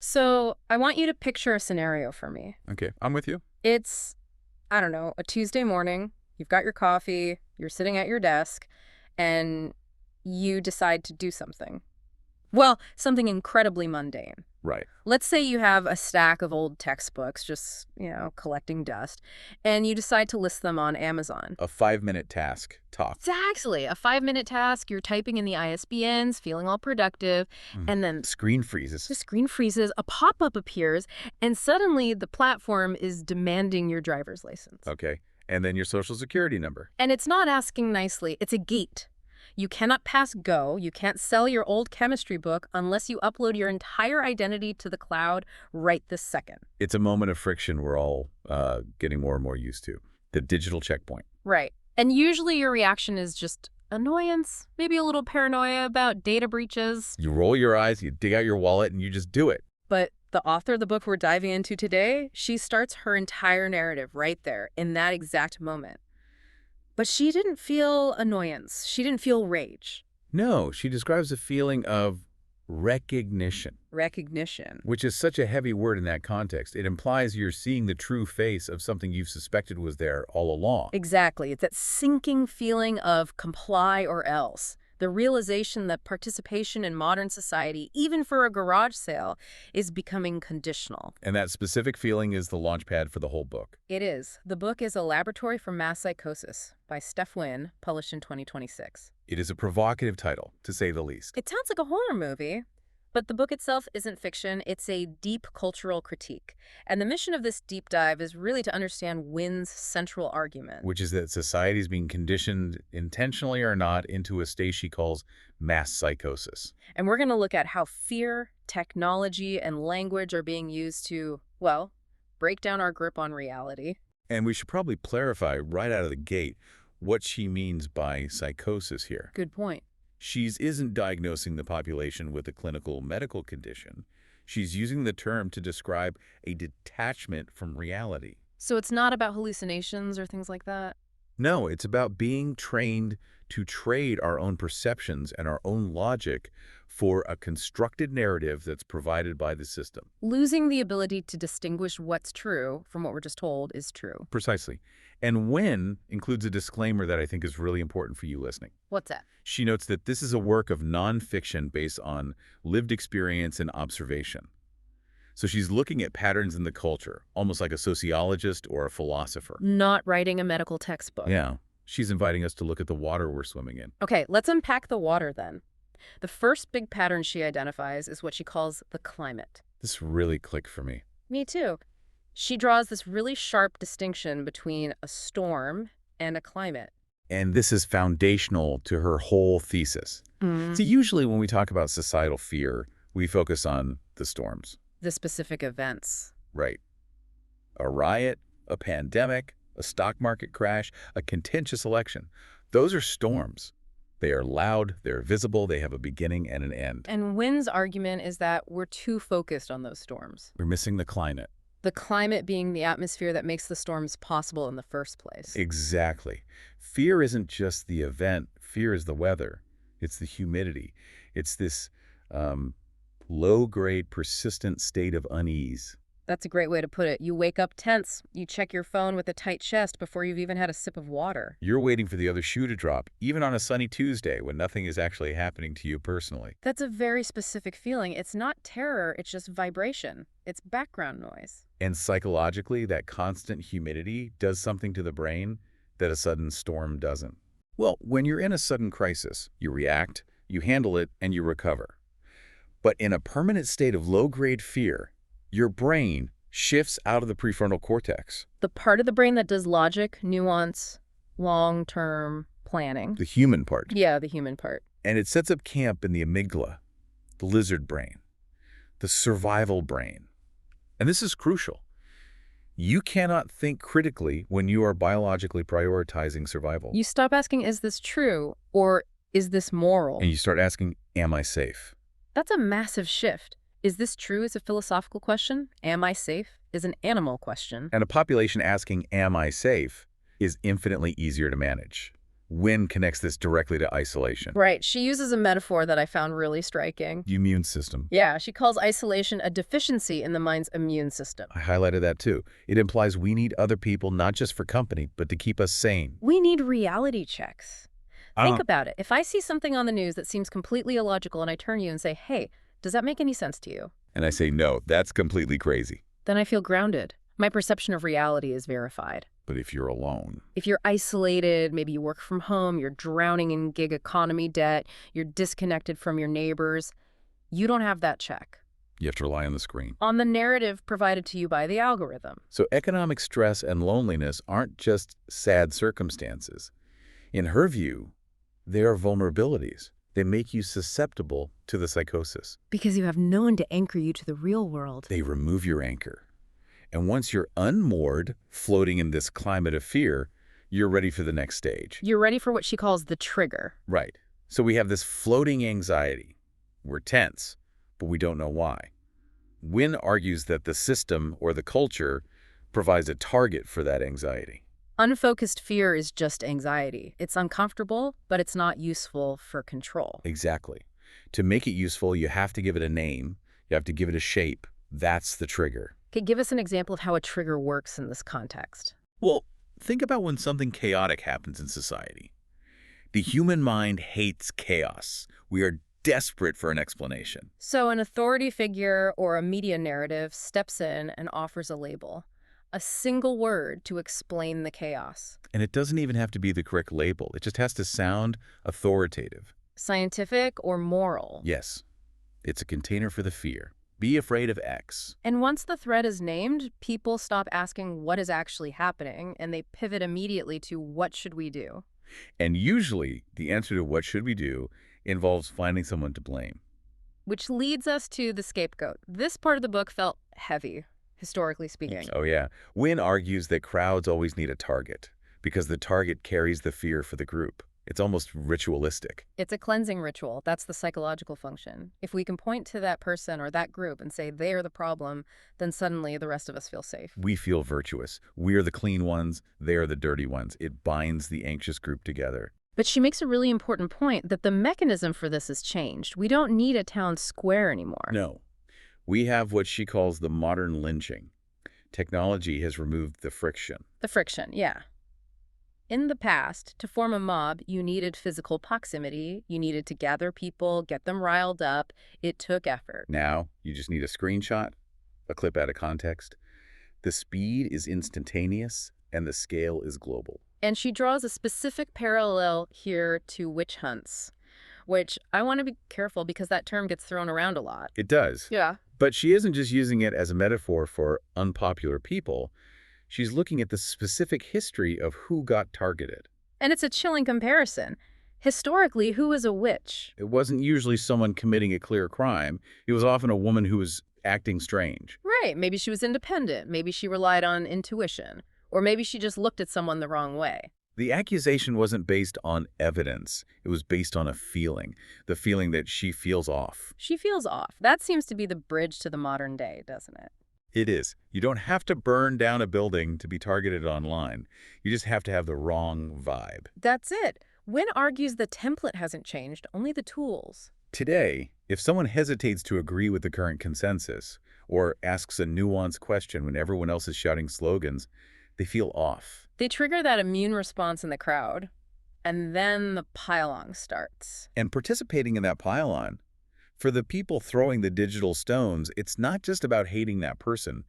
So I want you to picture a scenario for me. Okay, I'm with you. It's, I don't know, a Tuesday morning. You've got your coffee, you're sitting at your desk, and you decide to do something. Well, something incredibly mundane. Right. Let's say you have a stack of old textbooks, just, collecting dust, and you decide to list them on Amazon. A 5-minute task. Talk. Exactly. A 5-minute task, you're typing in the ISBNs, feeling all productive, and then Screen freezes. the screen freezes, a pop-up appears, and suddenly the platform is demanding your driver's license. Okay. And then your social security number. And it's not asking nicely, it's a gate. You cannot pass go, you can't sell your old chemistry book unless you upload your entire identity to the cloud right this second. It's a moment of friction we're all getting more and more used to. The digital checkpoint. Right. And usually your reaction is just annoyance, maybe a little paranoia about data breaches. You roll your eyes, you dig out your wallet, and you just do it. But the author of the book we're diving into today, she starts her entire narrative right there, in that exact moment. But she didn't feel annoyance. She didn't feel rage. No, she describes a feeling of recognition, Recognition. which is such a heavy word in that context. It implies you're seeing the true face of something you've suspected was there all along. Exactly. It's that sinking feeling of comply or else. The realization that participation in modern society, even for a garage sale, is becoming conditional. And that specific feeling is the launchpad for the whole book. It is. The book is A Laboratory for Mass Psychosis by Steph Wynn, published in 2026. It is a provocative title, to say the least. It sounds like a horror movie, but the book itself isn't fiction. It's a deep cultural critique. And the mission of this deep dive is really to understand Wynn's central argument. Which is that society is being conditioned, intentionally or not, into a state she calls mass psychosis. And we're going to look at how fear, technology, and language are being used to, well, break down our grip on reality. And we should probably clarify right out of the gate what she means by psychosis here. Good point. She isn't diagnosing the population with a clinical medical condition. She's using the term to describe a detachment from reality. So it's not about hallucinations or things like that? No, it's about being trained to trade our own perceptions and our own logic for a constructed narrative that's provided by the system. Losing the ability to distinguish what's true from what we're just told is true. Precisely. And Wynn includes a disclaimer that I think is really important for you listening. What's that? She notes that this is a work of nonfiction based on lived experience and observation. So she's looking at patterns in the culture, almost like a sociologist or a philosopher. Not writing a medical textbook. Yeah. She's inviting us to look at the water we're swimming in. Okay, let's unpack the water then. The first big pattern she identifies is what she calls the climate. This really clicked for me. Me too. She draws this really sharp distinction between a storm and a climate. And this is foundational to her whole thesis. See, usually when we talk about societal fear, we focus on the storms. The specific events. Right. A riot, a pandemic, a stock market crash, a contentious election. Those are storms. They are loud, they're visible, they have a beginning and an end. And Wynn's argument is that we're too focused on those storms. We're missing the climate. The climate being the atmosphere that makes the storms possible in the first place. Exactly. Fear isn't just the event. Fear is the weather. It's the humidity. It's this low-grade, persistent state of unease. That's a great way to put it. You wake up tense. You check your phone with a tight chest before you've even had a sip of water. You're waiting for the other shoe to drop, even on a sunny Tuesday when nothing is actually happening to you personally. That's a very specific feeling. It's not terror, it's just vibration. It's background noise. And psychologically, that constant humidity does something to the brain that a sudden storm doesn't. Well, when you're in a sudden crisis, you react, you handle it, and you recover. But in a permanent state of low-grade fear, your brain shifts out of the prefrontal cortex. The part of the brain that does logic, nuance, long-term planning. The human part. Yeah, the human part. And it sets up camp in the amygdala, the lizard brain, the survival brain. And this is crucial. You cannot think critically when you are biologically prioritizing survival. You stop asking, is this true? Or is this moral? And you start asking, am I safe? That's a massive shift. Is this true is a philosophical question. Am I safe is an animal question. And a population asking, am I safe, is infinitely easier to manage. Wynne connects this directly to isolation. Right. She uses a metaphor that I found really striking. The immune system. Yeah, she calls isolation a deficiency in the mind's immune system. I highlighted that too. It implies we need other people not just for company, but to keep us sane. We need reality checks. Think Uh, about it. If I see something on the news that seems completely illogical and I turn to you and say, hey, does that make any sense to you? and I say, no, that's completely crazy. Then I feel grounded. My perception of reality is verified. But if you're alone, If you're isolated, maybe you work from home, you're drowning in gig economy debt, you're disconnected from your neighbors, you don't have that check you have to rely on the screen. on the narrative provided to you by the algorithm. So economic stress and loneliness aren't just sad circumstances. In her view, they are vulnerabilities. They make you susceptible to the psychosis. Because you have no one to anchor you to the real world. They remove your anchor. And once you're unmoored, floating in this climate of fear, you're ready for the next stage. You're ready for what she calls the trigger. Right. So we have this floating anxiety. We're tense, but we don't know why. Wynne argues that the system or the culture provides a target for that anxiety. Unfocused fear is just anxiety. It's uncomfortable, but it's not useful for control. Exactly. To make it useful, you have to give it a name. You have to give it a shape. That's the trigger. Okay, give us an example of how a trigger works in this context. Well, think about when something chaotic happens in society. The human mind hates chaos. We are desperate for an explanation. So an authority figure or a media narrative steps in and offers a label, a single word to explain the chaos. And it doesn't even have to be the correct label. It just has to sound authoritative. Scientific or moral. Yes, it's a container for the fear. Be afraid of X. And once the threat is named, people stop asking what is actually happening, and they pivot immediately to what should we do? And usually, the answer to what should we do involves finding someone to blame. Which leads us to the scapegoat. This part of the book felt heavy, historically speaking. Oh yeah. Wynne argues that crowds always need a target because the target carries the fear for the group. It's almost ritualistic. It's a cleansing ritual. That's the psychological function. If we can point to that person or that group and say they are the problem, then suddenly the rest of us feel safe. We feel virtuous. We're the clean ones. They are the dirty ones. It binds the anxious group together. But she makes a really important point that the mechanism for this has changed. We don't need a town square anymore. No. We have what she calls the modern lynching. Technology has removed the friction. The friction, yeah. In the past, to form a mob, you needed physical proximity. You needed to gather people, get them riled up. It took effort. Now, you just need a screenshot, a clip out of context. The speed is instantaneous, and the scale is global. And she draws a specific parallel here to witch hunts, which I want to be careful because that term gets thrown around a lot. It does. Yeah. But she isn't just using it as a metaphor for unpopular people. She's looking at the specific history of who got targeted. And it's a chilling comparison. Historically, who was a witch? It wasn't usually someone committing a clear crime. It was often a woman who was acting strange. Right. Maybe she was independent. Maybe she relied on intuition. Or maybe she just looked at someone the wrong way. The accusation wasn't based on evidence. It was based on a feeling, the feeling that she feels off. She feels off. That seems to be the bridge to the modern day, doesn't it? It is. You don't have to burn down a building to be targeted online. You just have to have the wrong vibe. That's it. Wynne argues the template hasn't changed, only the tools. Today, if someone hesitates to agree with the current consensus or asks a nuanced question when everyone else is shouting slogans, they feel off. They trigger that immune response in the crowd, and then the pile-on starts. And participating in that pile-on, for the people throwing the digital stones, it's not just about hating that person.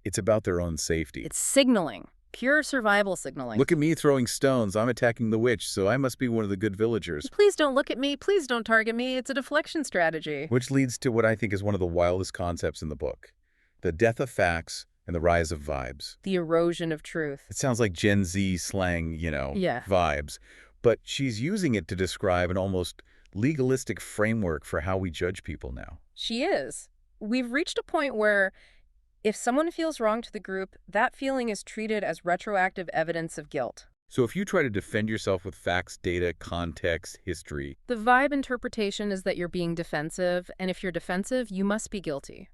It's about their own safety. It's signaling, pure survival signaling. Look at me throwing stones. I'm attacking the witch, so I must be one of the good villagers. Please don't look at me. Please don't target me. It's a deflection strategy. Which leads to what I think is one of the wildest concepts in the book. The death of facts and the rise of vibes. The erosion of truth. It sounds like Gen Z slang, Yeah. vibes. But she's using it to describe an almost legalistic framework for how we judge people now. She is. We've reached a point where if someone feels wrong to the group, that feeling is treated as retroactive evidence of guilt. So if you try to defend yourself with facts, data, context, history, The vibe interpretation is that you're being defensive, and if you're defensive, you must be guilty.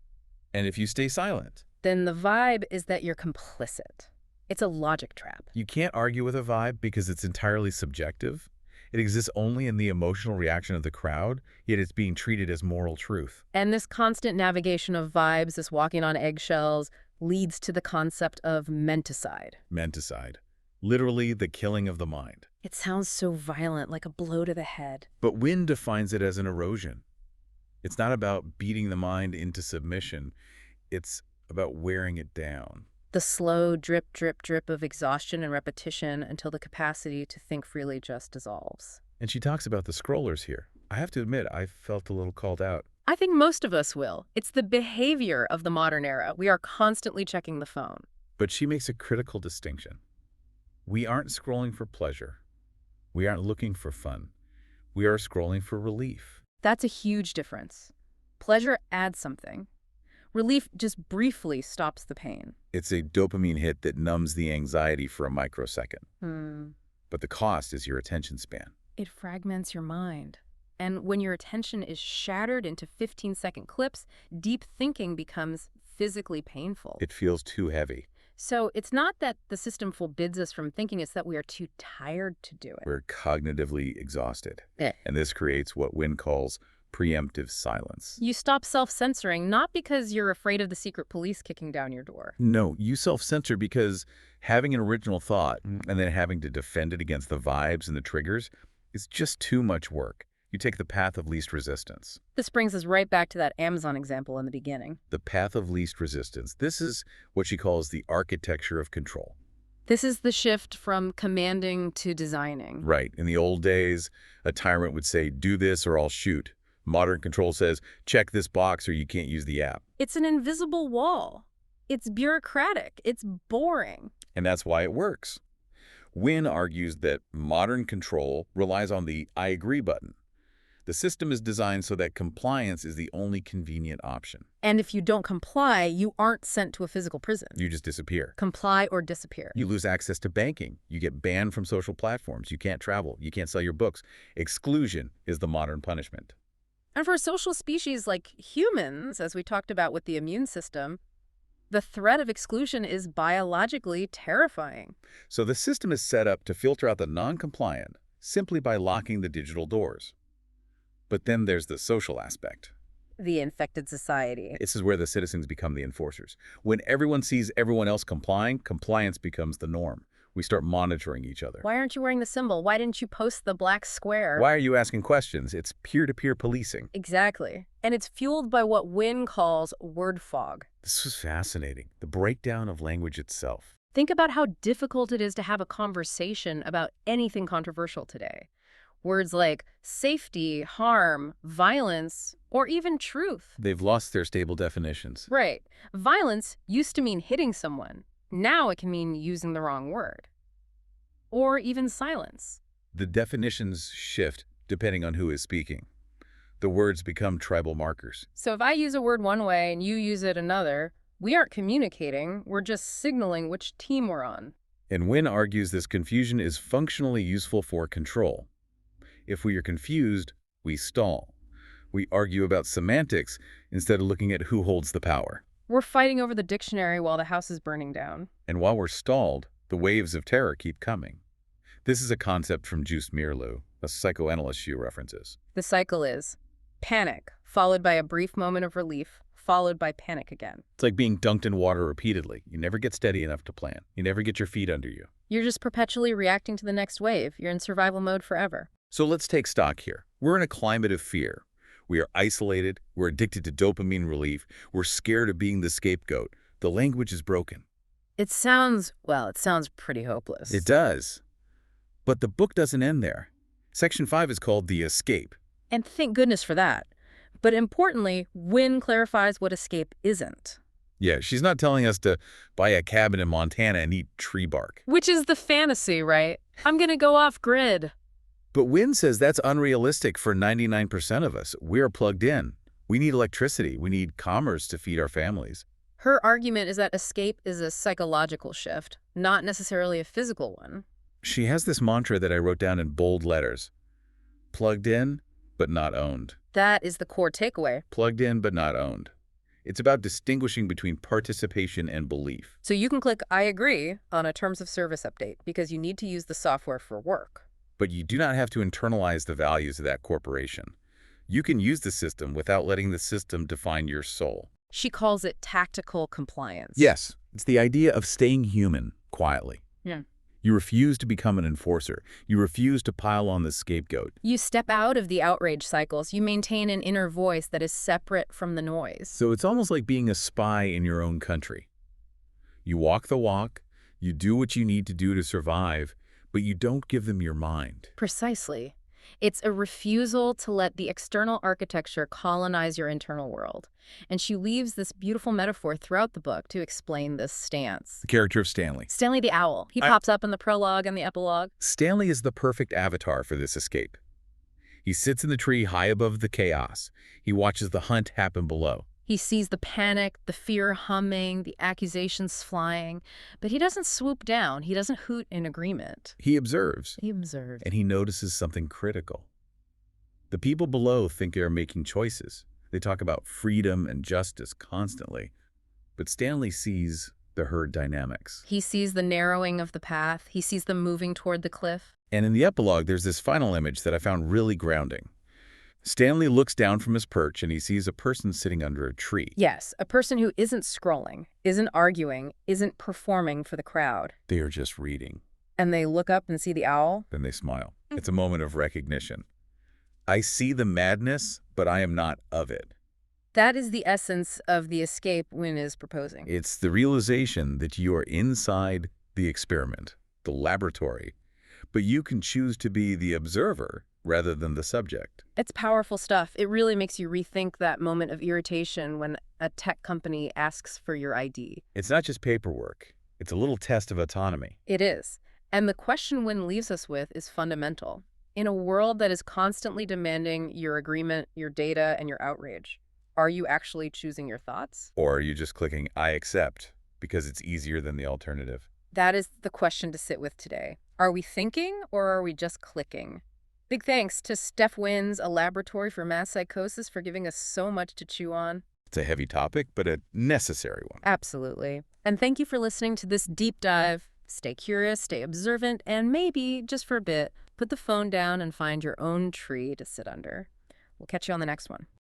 and if you stay silent, Then the vibe is that you're complicit. It's a logic trap. you can't argue with a vibe because it's entirely subjective. It exists only in the emotional reaction of the crowd, yet it's being treated as moral truth. And this constant navigation of vibes, this walking on eggshells, leads to the concept of menticide. Menticide. Literally the killing of the mind. It sounds so violent, like a blow to the head. But Wynne defines it as an erosion. It's not about beating the mind into submission. It's about wearing it down. The slow drip, drip, drip of exhaustion and repetition until the capacity to think freely just dissolves. And she talks about the scrollers here. I have to admit, I felt a little called out. I think most of us will. It's the behavior of the modern era. We are constantly checking the phone. But she makes a critical distinction. We aren't scrolling for pleasure. We aren't looking for fun. We are scrolling for relief. That's a huge difference. Pleasure adds something. Relief just briefly stops the pain. It's a dopamine hit that numbs the anxiety for a microsecond. But the cost is your attention span. It fragments your mind. And when your attention is shattered into 15-second clips, deep thinking becomes physically painful. It feels too heavy. So it's not that the system forbids us from thinking, it's that we are too tired to do it. We're cognitively exhausted. Eh. And this creates what Wynne calls preemptive silence. You stop self-censoring, not because you're afraid of the secret police kicking down your door. No, you self-censor because having an original thought and then having to defend it against the vibes and the triggers is just too much work. You take the path of least resistance. This brings us right back to that Amazon example in the beginning. The path of least resistance. This is what she calls the architecture of control. This is the shift from commanding to designing. Right. In the old days, a tyrant would say, do this or I'll shoot. Modern control says, check this box or you can't use the app. It's an invisible wall. It's bureaucratic. It's boring. And that's why it works. Wynne argues that modern control relies on the I agree button. The system is designed so that compliance is the only convenient option. And if you don't comply, you aren't sent to a physical prison. You just disappear. Comply or disappear. You lose access to banking. You get banned from social platforms. You can't travel. You can't sell your books. Exclusion is the modern punishment. And for a social species like humans, as we talked about with the immune system, the threat of exclusion is biologically terrifying. So the system is set up to filter out the non-compliant simply by locking the digital doors. But then there's the social aspect. The infected society. This is where the citizens become the enforcers. When everyone sees everyone else complying, compliance becomes the norm. We start monitoring each other. Why aren't you wearing the symbol? Why didn't you post the black square? Why are you asking questions? It's peer-to-peer policing. Exactly. And it's fueled by what Wynne calls word fog. This was fascinating. The breakdown of language itself. Think about how difficult it is to have a conversation about anything controversial today. Words like safety, harm, violence, or even truth. They've lost their stable definitions. Right. Violence used to mean hitting someone. Now it can mean using the wrong word. Or even silence. The definitions shift depending on who is speaking. The words become tribal markers. So if I use a word one way and you use it another, we aren't communicating, we're just signaling which team we're on. And Wynne argues this confusion is functionally useful for control. If we are confused, we stall. We argue about semantics instead of looking at who holds the power. We're fighting over the dictionary while the house is burning down. And while we're stalled, the waves of terror keep coming. This is a concept from Joost Meerloo, a psychoanalyst she references. The cycle is panic, followed by a brief moment of relief, followed by panic again. It's like being dunked in water repeatedly. You never get steady enough to plan. You never get your feet under you. You're just perpetually reacting to the next wave. You're in survival mode forever. So let's take stock here. We're in a climate of fear. We are isolated. We're addicted to dopamine relief. We're scared of being the scapegoat. The language is broken. It sounds pretty hopeless. It does. But the book doesn't end there. Section 5 is called The Escape. And thank goodness for that. But importantly, Wynne clarifies what escape isn't. Yeah, she's not telling us to buy a cabin in Montana and eat tree bark. Which is the fantasy, right? I'm gonna go off grid. But Wynne says that's unrealistic for 99% of us. We're plugged in. We need electricity. We need commerce to feed our families. Her argument is that escape is a psychological shift, not necessarily a physical one. She has this mantra that I wrote down in bold letters. Plugged in, but not owned. That is the core takeaway. Plugged in, but not owned. It's about distinguishing between participation and belief. So you can click I agree on a terms of service update because you need to use the software for work. But you do not have to internalize the values of that corporation. You can use the system without letting the system define your soul. She calls it tactical compliance. Yes, it's the idea of staying human, quietly. Yeah. You refuse to become an enforcer. You refuse to pile on the scapegoat. You step out of the outrage cycles. You maintain an inner voice that is separate from the noise. So it's almost like being a spy in your own country. You walk the walk, you do what you need to do to survive, but you don't give them your mind. Precisely. It's a refusal to let the external architecture colonize your internal world. And she leaves this beautiful metaphor throughout the book to explain this stance. The character of Stanley. Stanley the owl. He pops up in the prologue and the epilogue. Stanley is the perfect avatar for this escape. He sits in the tree high above the chaos. He watches the hunt happen below. He sees the panic, the fear humming, the accusations flying, but he doesn't swoop down. He doesn't hoot in agreement. He observes. He observes. And he notices something critical. The people below think they are making choices. They talk about freedom and justice constantly. But Stanley sees the herd dynamics. He sees the narrowing of the path. He sees them moving toward the cliff. And in the epilogue, there's this final image that I found really grounding. Stanley looks down from his perch and he sees a person sitting under a tree. Yes, a person who isn't scrolling, isn't arguing, isn't performing for the crowd. They are just reading. And they look up and see the owl. Then they smile. It's a moment of recognition. I see the madness, but I am not of it. That is the essence of the escape Wynne is proposing. It's the realization that you are inside the experiment, the laboratory, but you can choose to be the observer rather than the subject. It's powerful stuff. It really makes you rethink that moment of irritation when a tech company asks for your ID. It's not just paperwork. It's a little test of autonomy. It is. And the question Wynne leaves us with is fundamental. In a world that is constantly demanding your agreement, your data, and your outrage, are you actually choosing your thoughts? Or are you just clicking I accept because it's easier than the alternative? That is the question to sit with today. Are we thinking or are we just clicking? Big thanks to Steph Wynne's A Laboratory for Mass Psychosis for giving us so much to chew on. It's a heavy topic, but a necessary one. Absolutely. And thank you for listening to this deep dive. Stay curious, stay observant, and maybe, just for a bit, put the phone down and find your own tree to sit under. We'll catch you on the next one.